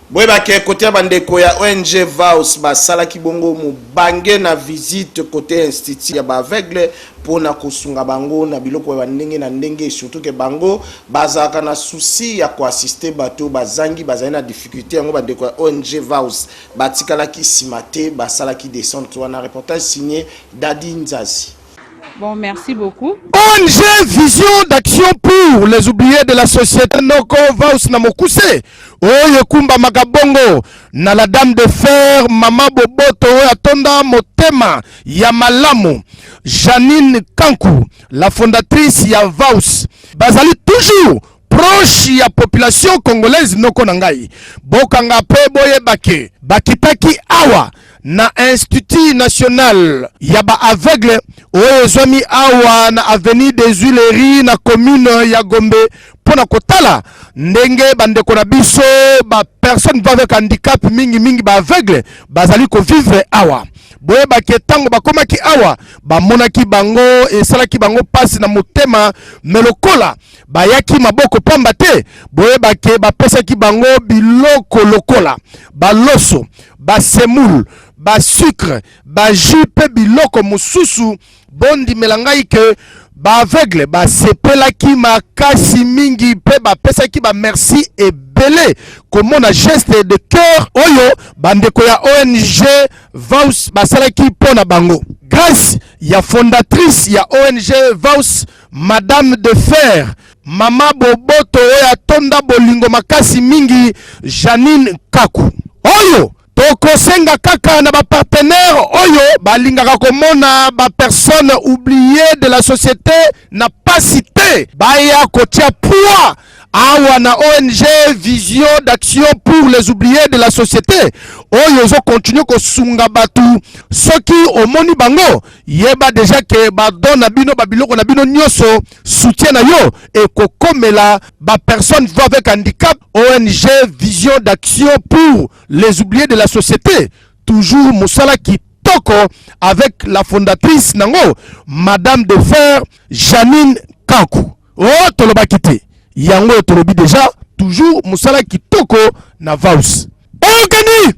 Boyeba ke côté bandeko ya ONG Vaus basala kibongo mu bange na visite côté institut ya ba aveugle pona kosunga bango na biloko ya ndenge na ndenge, surtout que bango bazaka na souci ya ko assister bato bazangi bazali na difficulté yango bandeko ya ONG Vaus batikala ki simate basala ki descente wana. Reportage signé Dadi Nzazi. Bon, merci beaucoup. ONG Vision d'action pour les oubliés de la société Noko Vaus Namokuse. Oye kumba makabongo na la dame de fer Mama Boboto atonda motema ya malamu Janine Kankou, la fondatrice ya Vaus. Bazali toujours proche ya population congolaise Noko Nangai. Bokanga pe boye bake bakitaki awa na Institut National Yaba Aveugle Oezwami awa na Avenue des Huileries na commune ya Gombe pona kotala ndenge bandeko na biso ba personne va avec handicap mingi ba aveugle bazali ko vivre awa. Boye baketango bakomaki awa bamonaki bango esalaki bango pasi na motema melokola bayaki maboko pamba te. Boye bake bapesaki bango biloko lokola baloso basemoule ba sucre ba jipe biloko mususu bondi melangai ke ba aveugle ba sepelaki makasi mingi pe ba pesaki ba merci et belé comme on a geste de cœur oyo bandeko ya ONG Vaus basalaki pona bango. Grâce ya fondatrice ya ONG Vaus Madame de Fer Mama Boboto oyo atonda bolingo makasi mingi Janine Kaku oyo toko senga kaka na ba partenaire oyo balingaka komona ba personne oubliée de la société na pas cité baya kotia poids awa na ONG Vision d'action pour les oubliés de la société oyo zo continue ko sunga batu soki omoni bango yeba déjà que ba dona bino ba biloko na bino nyoso soutien na yo et kokomela ba personne vivant avec handicap. ONG Vision d'action pour les oubliés de la société toujours musala kitoko avec la fondatrice nango Madame de Fer Janine Kankou. Oh tolobakite yango tolobi déjà toujours musala kitoko na Vaus. Ogani